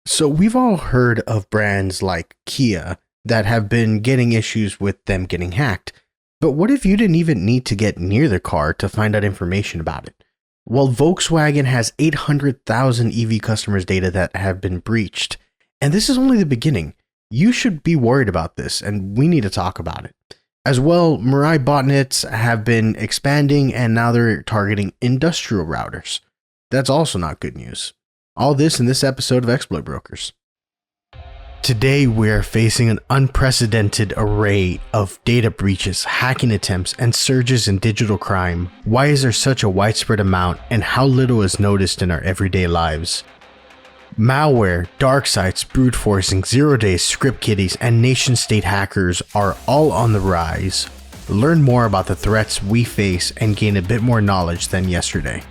So we've all heard of brands like Kia that have been getting issues with them getting hacked. But what if you didn't even need to get near the car to find out information about it? Well, Volkswagen has 800,000 EV customers' data that have been breached. And this is only the beginning. You should be worried about this, and we need to talk about it. As well, Mirai Botnets have been expanding, and now they're targeting industrial routers. That's also not good news. All this in this episode of Exploit Brokers. Today, we're facing an unprecedented array of data breaches, hacking attempts, and surges in digital crime. Why is there such a widespread amount, and how little is noticed in our everyday lives? Malware, dark sites, brute forcing, zero-days, script kiddies, and nation-state hackers are all on the rise. Learn more about the threats we face and gain a bit more knowledge than yesterday.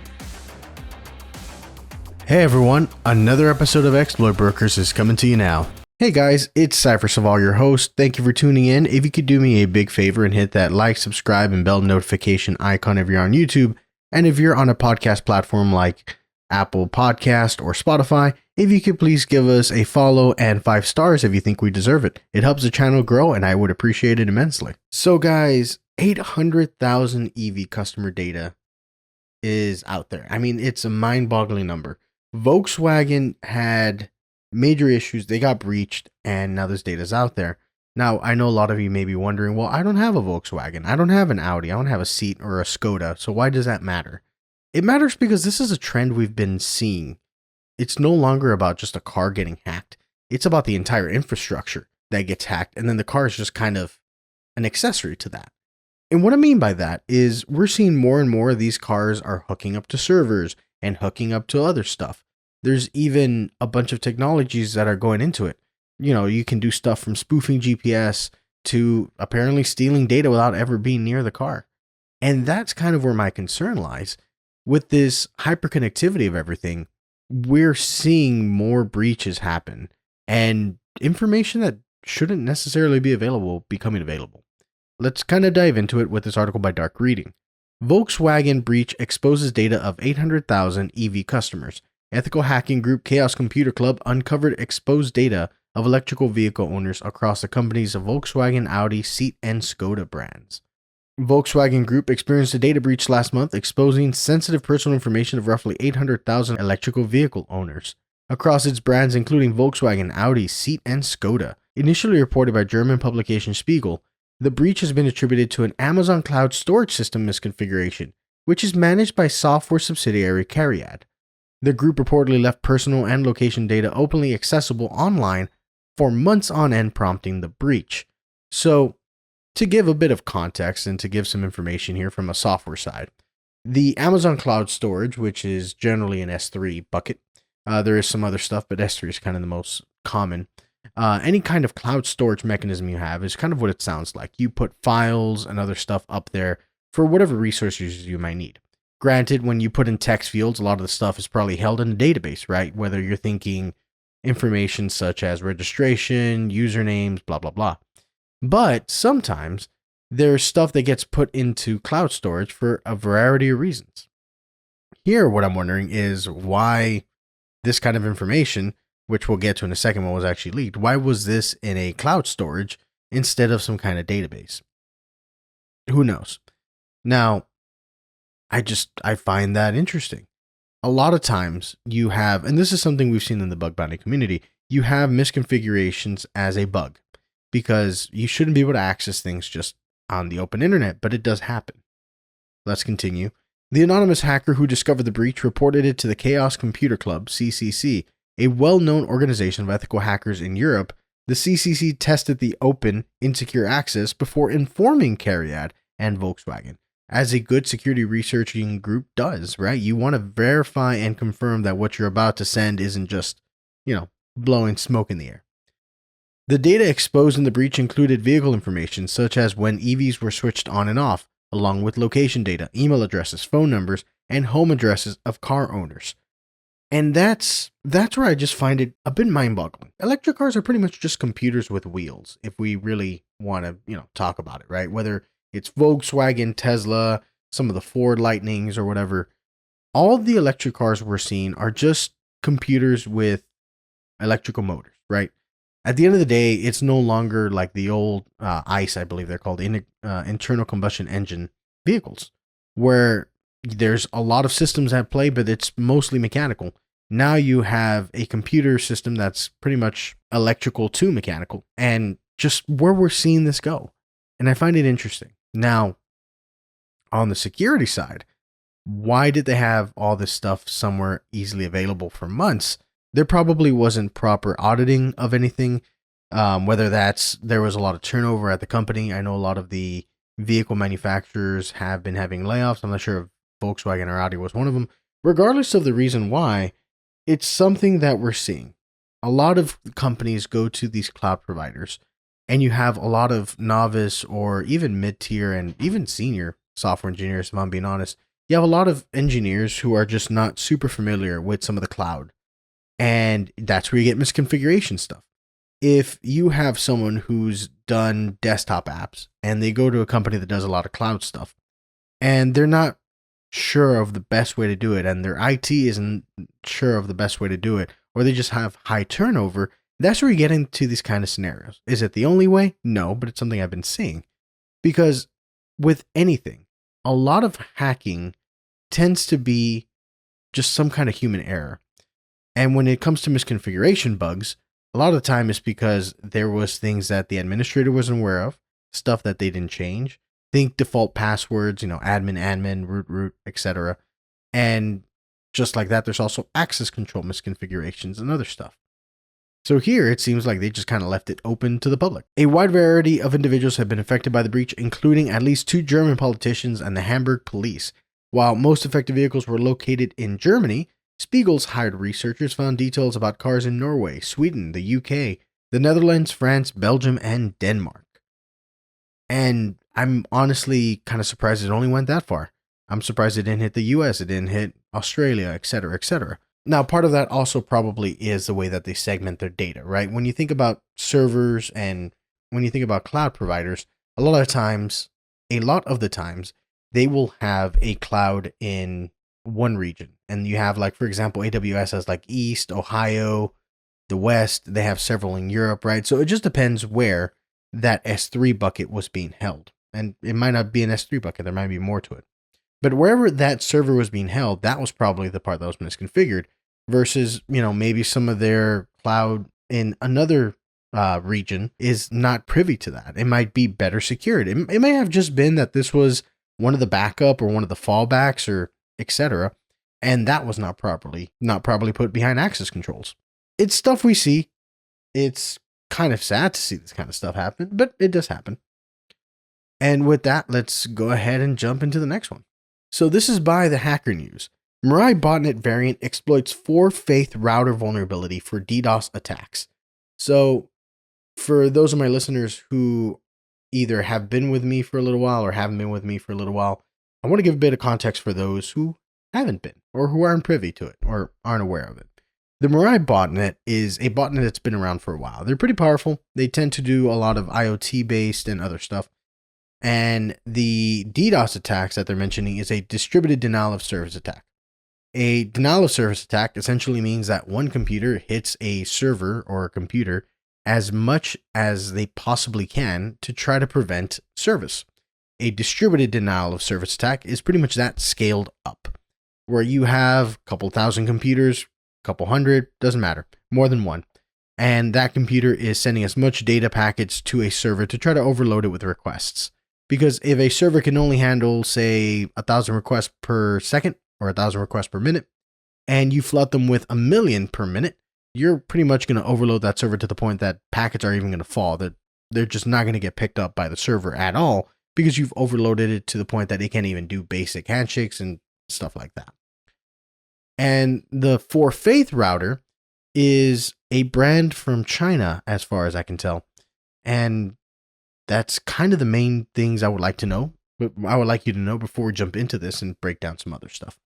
Hey everyone, another episode of Exploit Brokers is coming to you now. Hey guys, it's Cypher Saval, your host. Thank you for tuning in. If you could do me a big favor and hit that like, subscribe, and bell notification icon if you're on YouTube, and if you're on a podcast platform like Apple Podcast or Spotify, if you could please give us a follow and 5 stars if you think we deserve it. It helps the channel grow and I would appreciate it immensely. So guys, 800,000 EV customer data is out there. I mean, it's a mind-boggling number. Volkswagen had major issues. They got breached, and now this data's out there. Now, I know a lot of you may be wondering, well, I don't have a Volkswagen. I don't have an Audi. I don't have a Seat or a Skoda. So why does that matter? It matters because this is a trend we've been seeing. It's no longer about just a car getting hacked. It's about the entire infrastructure that gets hacked, and then the car is just kind of an accessory to that. And what I mean by that is we're seeing more and more of these cars are hooking up to servers and hooking up to other stuff. There's even a bunch of technologies that are going into it. You know, you can do stuff from spoofing GPS to apparently stealing data without ever being near the car. And that's kind of where my concern lies. With this hyperconnectivity of everything, we're seeing more breaches happen and information that shouldn't necessarily be available becoming available. Let's kind of dive into it with this article by Dark Reading. Volkswagen breach exposes data of 800,000 EV customers. Ethical hacking group Chaos Computer Club uncovered exposed data of electrical vehicle owners across the companies of Volkswagen, Audi, Seat, and Skoda brands. Volkswagen Group experienced a data breach last month, exposing sensitive personal information of roughly 800,000 electrical vehicle owners across its brands, including Volkswagen, Audi, Seat, and Skoda. Initially reported by German publication Spiegel, the breach has been attributed to an Amazon cloud storage system misconfiguration, which is managed by software subsidiary Cariad. The group reportedly left personal and location data openly accessible online for months on end, prompting the breach. So, to give a bit of context and to give some information here from a software side, the Amazon cloud storage, which is generally an S3 bucket, there is some other stuff, but S3 is kind of the most common. Any kind of cloud storage mechanism you have is kind of what it sounds like. You put files and other stuff up there for whatever resources you might need. Granted, when you put in text fields, a lot of the stuff is probably held in a database, right? Whether you're thinking information such as registration, usernames, blah, blah, blah. But sometimes there's stuff that gets put into cloud storage for a variety of reasons. Here, what I'm wondering is why this kind of information, which we'll get to in a second when it was actually leaked, why was this in a cloud storage instead of some kind of database? Who knows? Now, I find that interesting. A lot of times you have, and this is something we've seen in the bug bounty community, you have misconfigurations as a bug because you shouldn't be able to access things just on the open internet, but it does happen. Let's continue. The anonymous hacker who discovered the breach reported it to the Chaos Computer Club, CCC, a well-known organization of ethical hackers in Europe. The CCC tested the open, insecure access before informing Cariad and Volkswagen, as a good security researching group does, right? You want to verify and confirm that what you're about to send isn't just, blowing smoke in the air. The data exposed in the breach included vehicle information, such as when EVs were switched on and off, along with location data, email addresses, phone numbers, and home addresses of car owners. And that's where I just find it a bit mind-boggling. Electric cars are pretty much just computers with wheels, if we really want to, talk about it, right? Whether it's Volkswagen, Tesla, some of the Ford Lightnings or whatever. All of the electric cars we're seeing are just computers with electrical motors, right? At the end of the day, it's no longer like the old ICE, I believe they're called, internal combustion engine vehicles, where there's a lot of systems at play, but it's mostly mechanical. Now you have a computer system that's pretty much electrical to mechanical, and just where we're seeing this go. And I find it interesting. Now, on the security side, why did they have all this stuff somewhere easily available for months? There probably wasn't proper auditing of anything, whether that's there was a lot of turnover at the company. I know a lot of the vehicle manufacturers have been having layoffs. I'm not sure if Volkswagen or Audi was one of them. Regardless of the reason why, it's something that we're seeing. A lot of companies go to these cloud providers, and you have a lot of novice or even mid-tier and even senior software engineers, if I'm being honest. You have a lot of engineers who are just not super familiar with some of the cloud. And that's where you get misconfiguration stuff. If you have someone who's done desktop apps and they go to a company that does a lot of cloud stuff, and they're not sure of the best way to do it, and their IT isn't sure of the best way to do it, or they just have high turnover, that's where you get into these kind of scenarios. Is it the only way? No, but it's something I've been seeing. Because with anything, a lot of hacking tends to be just some kind of human error. And when it comes to misconfiguration bugs, a lot of the time it's because there was things that the administrator wasn't aware of, stuff that they didn't change. Think default passwords, admin, root, etc. And just like that, there's also access control misconfigurations and other stuff. So here, it seems like they just kind of left it open to the public. A wide variety of individuals have been affected by the breach, including at least 2 German politicians and the Hamburg police. While most affected vehicles were located in Germany, Spiegel's hired researchers found details about cars in Norway, Sweden, the UK, the Netherlands, France, Belgium, and Denmark. And I'm honestly kind of surprised it only went that far. I'm surprised it didn't hit the US, it didn't hit Australia, etc., etc. Now, part of that also probably is the way that they segment their data, right? When you think about servers and when you think about cloud providers, a lot of the times, they will have a cloud in one region. And you have, like, for example, AWS has like East, Ohio, the West. They have several in Europe, right? So it just depends where that S3 bucket was being held. And it might not be an S3 bucket. There might be more to it. But wherever that server was being held, that was probably the part that was misconfigured versus, maybe some of their cloud in another region is not privy to that. It might be better secured. It may have just been that this was one of the backup or one of the fallbacks or etc. And that was not properly put behind access controls. It's stuff we see. It's kind of sad to see this kind of stuff happen, but it does happen. And with that, let's go ahead and jump into the next one. So this is by the Hacker News. Mirai Botnet variant exploits Forfaith router vulnerability for DDoS attacks. So for those of my listeners who either have been with me for a little while or haven't been with me for a little while, I want to give a bit of context for those who haven't been or who aren't privy to it or aren't aware of it. The Mirai Botnet is a botnet that's been around for a while. They're pretty powerful. They tend to do a lot of IoT-based and other stuff. And the DDoS attacks that they're mentioning is a distributed denial of service attack. A denial of service attack essentially means that one computer hits a server or a computer as much as they possibly can to try to prevent service. A distributed denial of service attack is pretty much that scaled up, where you have a couple thousand computers, a couple hundred, doesn't matter, more than one. And that computer is sending as much data packets to a server to try to overload it with requests. Because if a server can only handle, say, 1,000 requests per second or 1,000 requests per minute, and you flood them with 1,000,000 per minute, you're pretty much going to overload that server to the point that packets are even going to fall. That they're just not going to get picked up by the server at all because you've overloaded it to the point that it can't even do basic handshakes and stuff like that. And the Forfaith router is a brand from China, as far as I can tell. And that's kind of the main things I would like to know, but I would like you to know before we jump into this and break down some other stuff.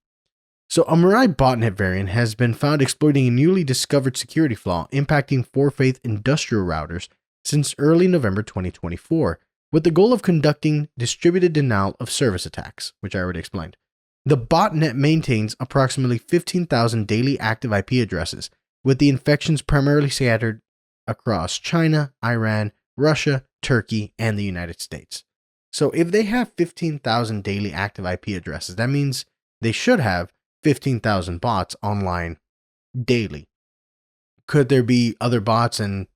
So a Mirai Botnet variant has been found exploiting a newly discovered security flaw impacting Forfaith industrial routers since early November 2024, with the goal of conducting distributed denial of service attacks, which I already explained. The botnet maintains approximately 15,000 daily active IP addresses with the infections primarily scattered across China, Iran, Russia, Turkey, and the United States. So if they have 15,000 daily active IP addresses, that means they should have 15,000 bots online daily. Could there be other bots and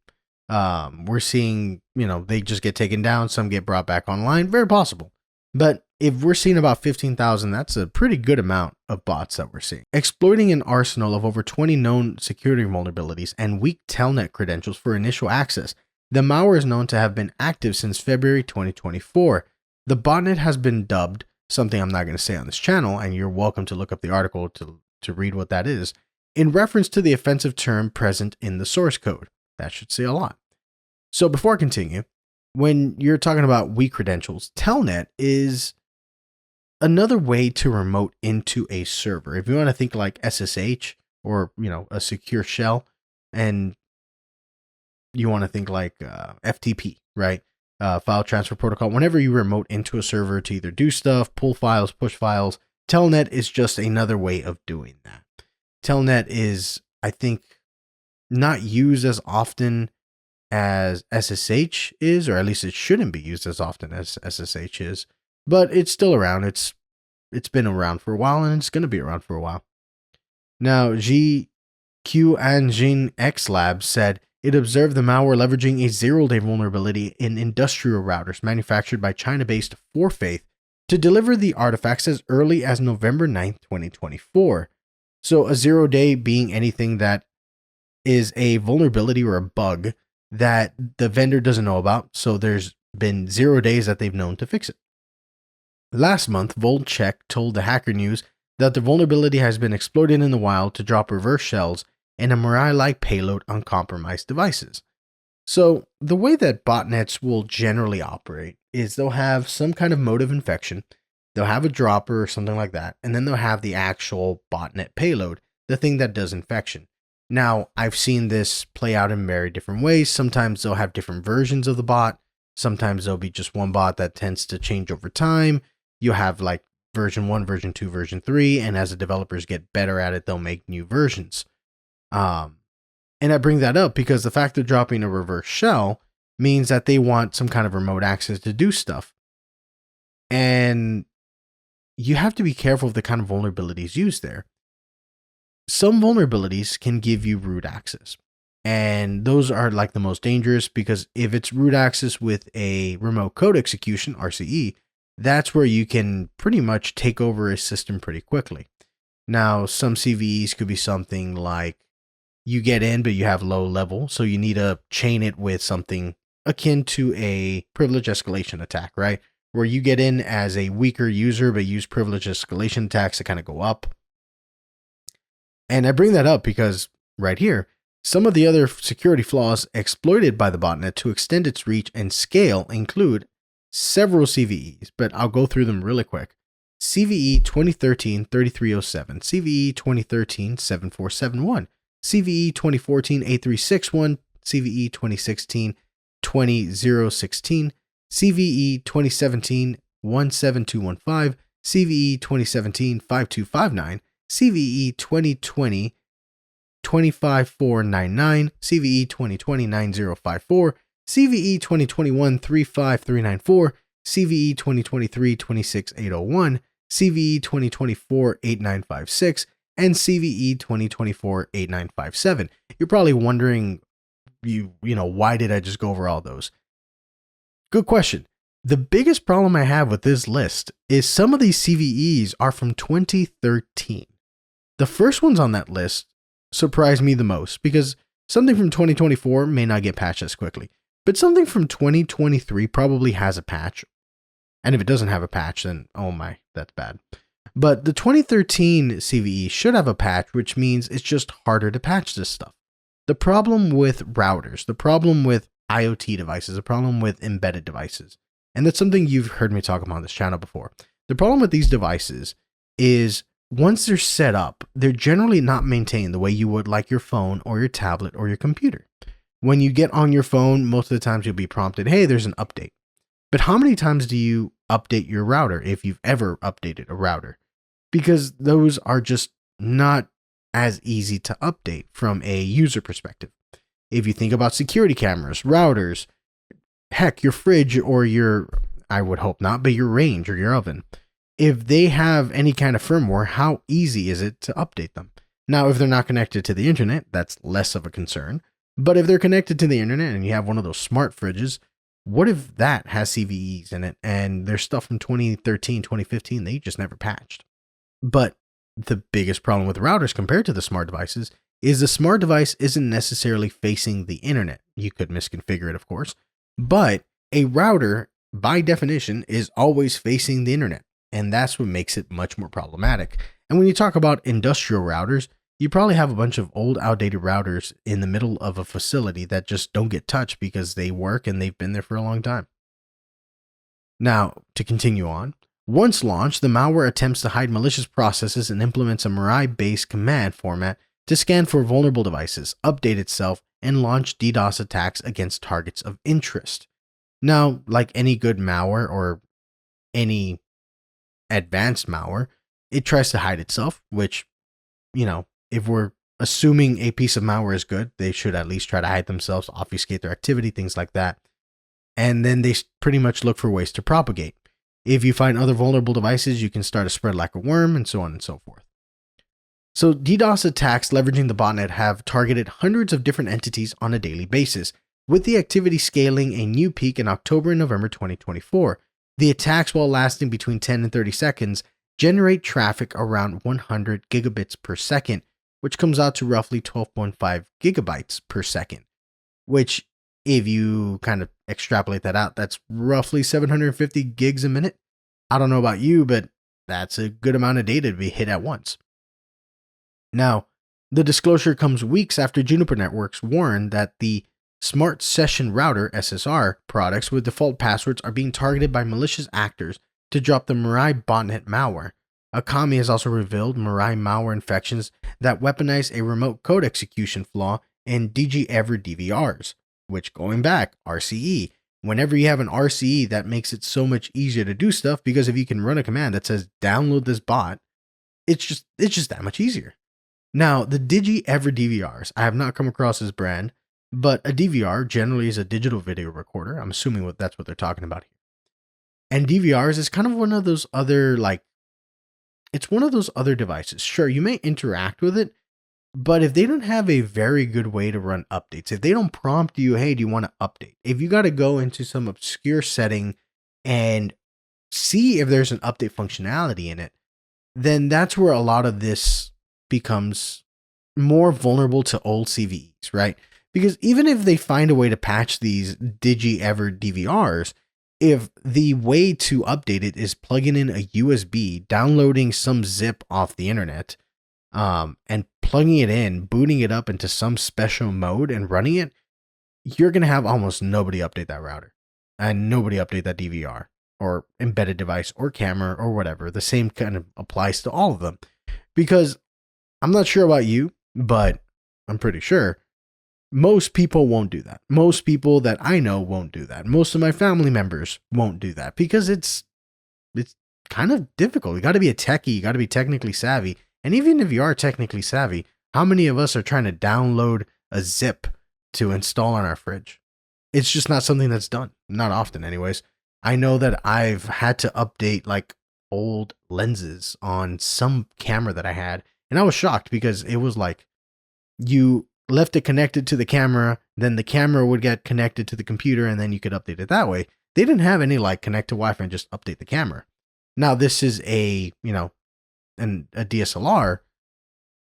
we're seeing, they just get taken down, some get brought back online? Very possible. But if we're seeing about 15,000, that's a pretty good amount of bots that we're seeing. Exploiting an arsenal of over 20 known security vulnerabilities and weak telnet credentials for initial access, the malware is known to have been active since February 2024. The botnet has been dubbed, something I'm not going to say on this channel, and you're welcome to look up the article to read what that is, in reference to the offensive term present in the source code. That should say a lot. So before I continue, when you're talking about weak credentials, telnet is another way to remote into a server. If you want to think like SSH or, a secure shell, and you want to think like FTP, right? File transfer protocol. Whenever you remote into a server to either do stuff, pull files, push files, telnet is just another way of doing that. Telnet is, I think, not used as often as SSH is, or at least it shouldn't be used as often as SSH is, but it's still around. It's been around for a while, and it's going to be around for a while. Now, GQ Anjin X Lab said it observed the malware leveraging a zero-day vulnerability in industrial routers manufactured by China-based Forfaith to deliver the artifacts as early as November 9th, 2024. So a 0-day being anything that is a vulnerability or a bug that the vendor doesn't know about. So there's been 0 days that they've known to fix it. Last month, Volcheck told the Hacker News that the vulnerability has been exploited in the wild to drop reverse shells and a Mirai-like payload on compromised devices. So the way that botnets will generally operate is they'll have some kind of mode of infection, they'll have a dropper or something like that, and then they'll have the actual botnet payload, the thing that does infection. Now, I've seen this play out in very different ways. Sometimes they'll have different versions of the bot. Sometimes there'll be just one bot that tends to change over time. You'll have like version 1, version 2, version 3, and as the developers get better at it, they'll make new versions. And I bring that up because the fact they're dropping a reverse shell means that they want some kind of remote access to do stuff. And you have to be careful of the kind of vulnerabilities used there. Some vulnerabilities can give you root access, and those are like the most dangerous because if it's root access with a remote code execution, RCE, that's where you can pretty much take over a system pretty quickly. Now, some CVEs could be something like you get in, but you have low level, so you need to chain it with something akin to a privilege escalation attack, right? Where you get in as a weaker user, but use privilege escalation attacks to kind of go up. And I bring that up because right here, some of the other security flaws exploited by the botnet to extend its reach and scale include several CVEs, but I'll go through them really quick. CVE 2013-3307, CVE 2013-7471, CVE 2014-8361, CVE 2016-20016, CVE 2017-17215, CVE 2017-5259, CVE 2020-25499, CVE 2020-9054, CVE 2021-35394, CVE 2023-26801, CVE 2024-8956, and CVE 2024-8957. You're probably wondering, why did I just go over all those? Good question. The biggest problem I have with this list is some of these CVEs are from 2013. The first ones on that list surprised me the most because something from 2024 may not get patched as quickly, but something from 2023 probably has a patch. And if it doesn't have a patch, then oh my, that's bad. But the 2013 CVE should have a patch, which means it's just harder to patch this stuff. The problem with routers, the problem with IoT devices, the problem with embedded devices, and that's something you've heard me talk about on this channel before. The problem with these devices is once they're set up, they're generally not maintained the way you would like your phone or your tablet or your computer. When you get on your phone, most of the times you'll be prompted, hey, there's an update. But how many times do you update your router if you've ever updated a router? Because those are just not as easy to update from a user perspective. If you think about security cameras, routers, heck, your fridge or I would hope not, but your range or your oven, if they have any kind of firmware, how easy is it to update them? Now, if they're not connected to the internet, that's less of a concern. But if they're connected to the internet and you have one of those smart fridges, what if that has CVEs in it and there's stuff from 2013, 2015 they just never patched? But the biggest problem with routers compared to the smart devices is the smart device isn't necessarily facing the internet. You could misconfigure it, of course, but a router, by definition, is always facing the internet, and that's what makes it much more problematic. And when you talk about industrial routers, you probably have a bunch of old, outdated routers in the middle of a facility that just don't get touched because they work and they've been there for a long time. Now, to continue on, once launched, the malware attempts to hide malicious processes and implements a Mirai-based command format to scan for vulnerable devices, update itself, and launch DDoS attacks against targets of interest. Now, like any good malware or any advanced malware, it tries to hide itself, which, if we're assuming a piece of malware is good, they should at least try to hide themselves, obfuscate their activity, things like that. And then they pretty much look for ways to propagate. If you find other vulnerable devices, you can start a spread like a worm, and so on and so forth. So DDoS attacks leveraging the botnet have targeted hundreds of different entities on a daily basis, with the activity scaling a new peak in October and November 2024. The attacks, while lasting between 10 and 30 seconds, generate traffic around 100 gigabits per second, which comes out to roughly 12.5 gigabytes per second, which, if you kind of extrapolate that out, that's roughly 750 gigs a minute. I don't know about you, but that's a good amount of data to be hit at once. Now, the disclosure comes weeks after Juniper Networks warned that the Smart Session Router (SSR) products with default passwords are being targeted by malicious actors to drop the Mirai Botnet malware. Akami has also revealed Mirai malware infections that weaponize a remote code execution flaw in DGEver DVRs, which, going back, RCE. Whenever you have an RCE, that makes it so much easier to do stuff, because if you can run a command that says download this bot, it's just that much easier. Now, the DigiEver DVRs, I have not come across this brand, but a DVR generally is a digital video recorder. I'm assuming that's what they're talking about here. And DVRs is kind of one of those other, it's one of those other devices. Sure, you may interact with it, but if they don't have a very good way to run updates, if they don't prompt you, hey, do you want to update? If you got to go into some obscure setting and see if there's an update functionality in it, then that's where a lot of this becomes more vulnerable to old CVEs, right? Because even if they find a way to patch these DigiEver DVRs, if the way to update it is plugging in a USB, downloading some zip off the internet, and plugging it in, booting it up into some special mode and running it, you're going to have almost nobody update that router and nobody update that DVR or embedded device or camera or whatever. The same kind of applies to all of them, because I'm not sure about you, but I'm pretty sure most people won't do that. Most people that I know won't do that. Most of my family members won't do that because it's kind of difficult. You got to be a techie. You got to be technically savvy. And even if you are technically savvy, how many of us are trying to download a zip to install on our fridge? It's just not something that's done. Not often anyways. I know that I've had to update old lenses on some camera that I had. And I was shocked because it was you left it connected to the camera, then the camera would get connected to the computer, and then you could update it that way. They didn't have any connect to Wi-Fi and just update the camera. Now this is a DSLR,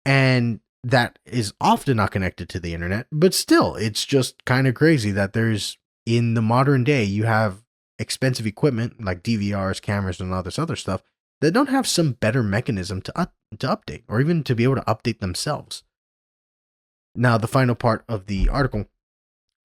and that is often not connected to the internet, but still, it's just kind of crazy that in the modern day, you have expensive equipment like DVRs, cameras, and all this other stuff that don't have some better mechanism to update, or even to be able to update themselves. Now, the final part of the article.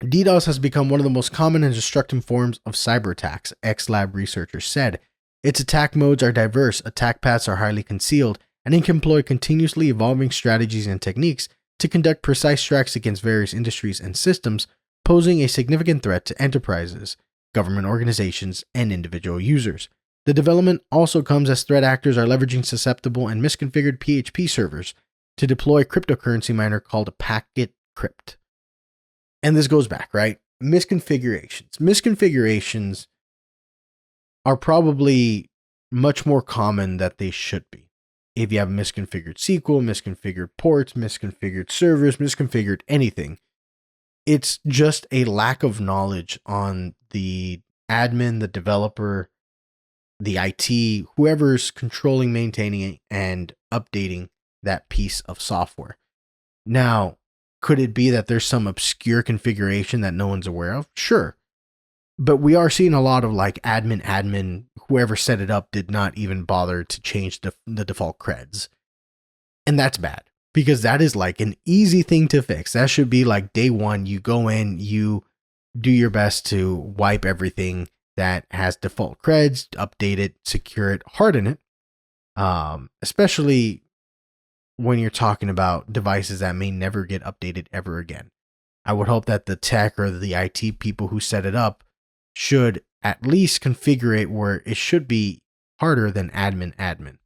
DDoS has become one of the most common and destructive forms of cyber attacks, XLab researchers said. Its attack modes are diverse, attack paths are highly concealed, and it can employ continuously evolving strategies and techniques to conduct precise strikes against various industries and systems, posing a significant threat to enterprises, government organizations, and individual users. The development also comes as threat actors are leveraging susceptible and misconfigured PHP servers to deploy a cryptocurrency miner called a packet crypt. And this goes back, right? Misconfigurations. Misconfigurations are probably much more common than they should be. If you have misconfigured SQL, misconfigured ports, misconfigured servers, misconfigured anything, it's just a lack of knowledge on the admin, the developer, the IT, whoever's controlling, maintaining, and updating that piece of software. Now, could it be that there's some obscure configuration that no one's aware of? Sure. But we are seeing a lot of like admin, whoever set it up did not even bother to change the default creds. And that's bad because that is like an easy thing to fix. That should be like day one. You go in, you do your best to wipe everything that has default creds, update it, secure it, harden it. Especially when you're talking about devices that may never get updated ever again. I would hope that the tech or the IT people who set it up should at least configure it where it should be harder than admin.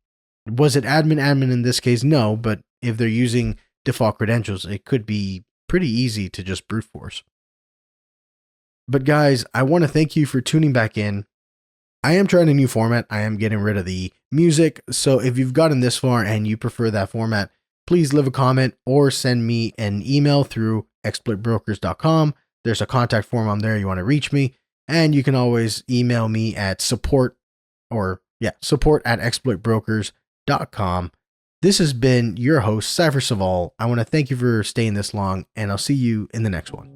Was it admin in this case? No, but if they're using default credentials, it could be pretty easy to just brute force. But guys, I want to thank you for tuning back in. I am trying a new format. I am getting rid of the music. So if you've gotten this far and you prefer that format, please leave a comment or send me an email through exploitbrokers.com. There's a contact form on there. You want to reach me. And you can always email me at support@exploitbrokers.com. This has been your host, Cypher Saval. I want to thank you for staying this long, and I'll see you in the next one.